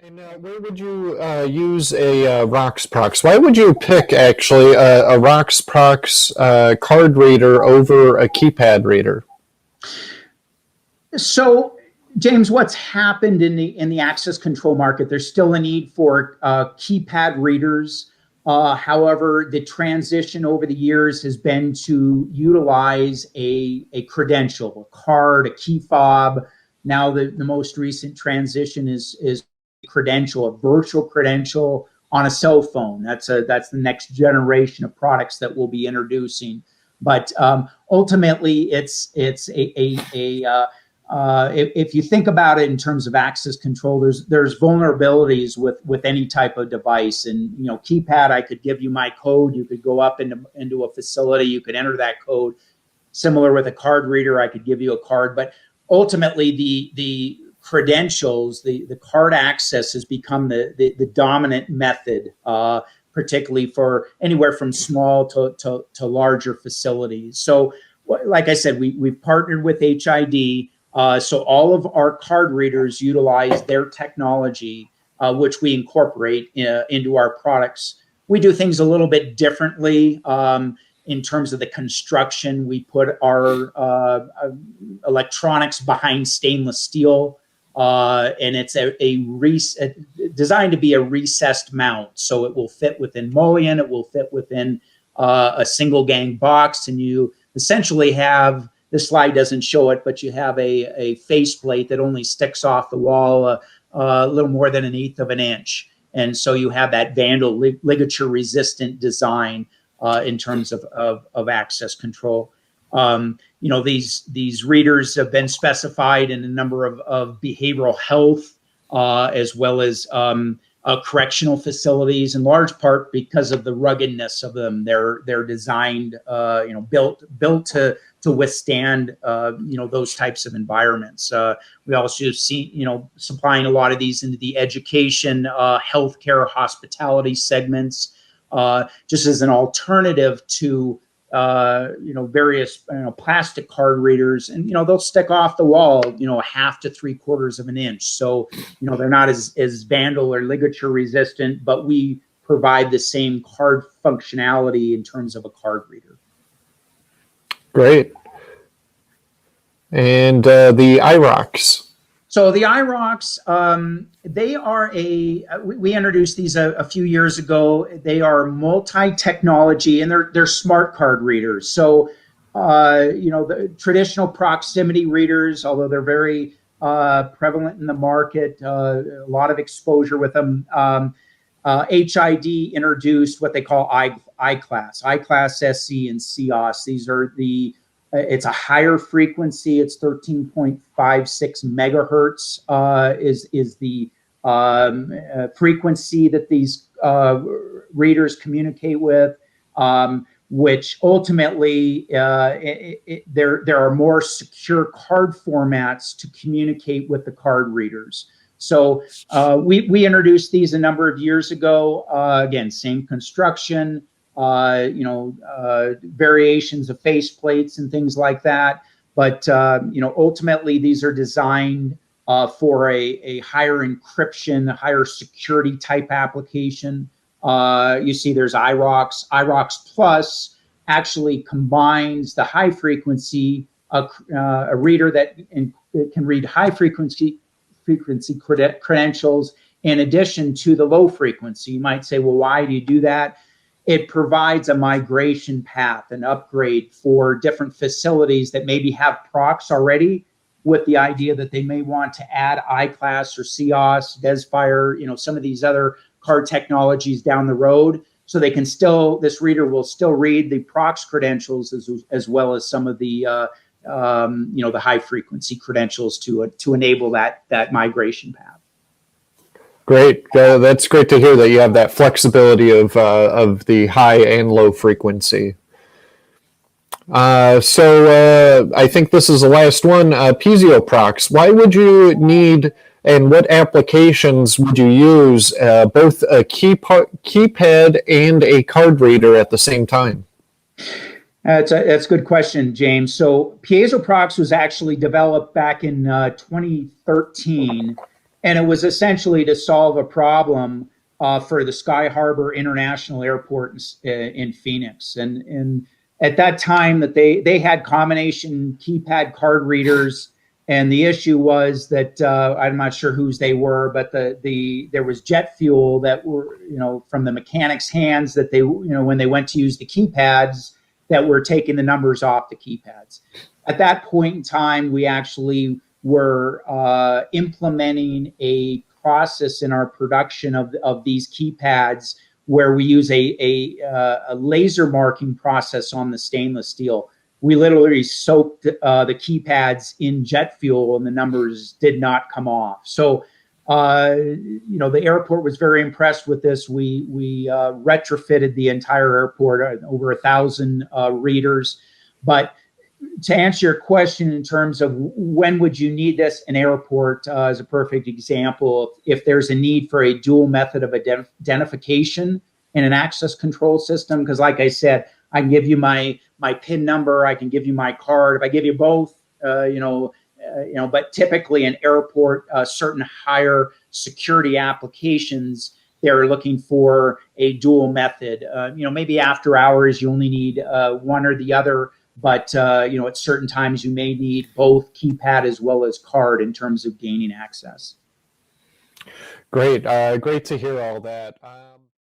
And where would you use a RoxProx? Why would you pick actually a RoxProx card reader over a keypad reader? So, James, what's happened in the access control market? There's still a need for keypad readers. However, the transition over the years has been to utilize a credential, a card, a key fob. Now, the most recent transition is credential, a virtual credential on a cell phone. That's the next generation of products that we'll be introducing. But ultimately, it's if you think about it in terms of access control, there's vulnerabilities with any type of device. And keypad, I could give you my code. You could go up into a facility. You could enter that code. Similar with a card reader, I could give you a card. But ultimately, the credentials, the card access has become the dominant method, particularly for anywhere from small to larger facilities. So, like I said, we've partnered with HID. So all of our card readers utilize their technology, which we incorporate into our products. We do things a little bit differently in terms of the construction. We put our electronics behind stainless steel, and it's designed to be a recessed mount. So it will fit within mullion, it will fit within a single gang box, and you essentially have, this slide doesn't show it, but you have a faceplate that only sticks off the wall a little more than 1/8 of an inch. And so you have that vandal ligature resistant design in terms of access control. These readers have been specified in a number of behavioral health as well as correctional facilities, in large part because of the ruggedness of them. They're designed, built to withstand, those types of environments. We also see, supplying a lot of these into the education, healthcare, hospitality segments, just as an alternative to various plastic card readers, and they'll stick off the wall 1/2 to 3/4 of an inch. So they're not as vandal or ligature resistant, but we provide the same card functionality in terms of a card reader. Great. And the iRox. So the iRox, they are we introduced these a few years ago. They are multi-technology, and they're smart card readers. So, the traditional proximity readers, although they're very prevalent in the market, a lot of exposure with them. HID introduced what they call iClass, SE, and COS. These are it's a higher frequency. It's 13.56 megahertz is the frequency that these readers communicate with, which ultimately there are more secure card formats to communicate with the card readers. So we introduced these a number of years ago. Again, same construction. Variations of face plates and things like that. But, ultimately these are designed for a higher encryption, a higher security type application. You see there's iRox. iRox Plus actually combines the high frequency, a reader that can read high frequency credentials in addition to the low frequency. You might say, well, why do you do that? It provides a migration path, an upgrade for different facilities that maybe have procs already, with the idea that they may want to add iClass or COS, Desfire, some of these other card technologies down the road. So they can this reader will still read the procs credentials as well as some of the the high frequency credentials to enable that migration path. Great. That's great to hear that you have that flexibility of the high and low frequency. So I think this is the last one. Piezoprox. Why would you need, and what applications would you use both a keypad and a card reader at the same time? That's a good question, James. So Piezoprox was actually developed back in 2013. And it was essentially to solve a problem for the Sky Harbor International Airport in Phoenix. And at that time, that they had combination keypad card readers, and the issue was that I'm not sure whose they were, but there was jet fuel that were, from the mechanics' hands, that they, when they went to use the keypads, that were taking the numbers off the keypads. At that point in time, we actually were implementing a process in our production of these keypads where we use a laser marking process on the stainless steel. We literally soaked the keypads in jet fuel, and the numbers did not come off. So, the airport was very impressed with this. We retrofitted the entire airport, over 1,000 readers. But to answer your question in terms of when would you need this, an airport is a perfect example. If there's a need for a dual method of identification in an access control system, because like I said, I can give you my PIN number, I can give you my card. If I give you both, but typically an airport, certain higher security applications, they're looking for a dual method. Maybe after hours you only need one or the other, but at certain times you may need both keypad as well as card in terms of gaining access. Great, great to hear all that.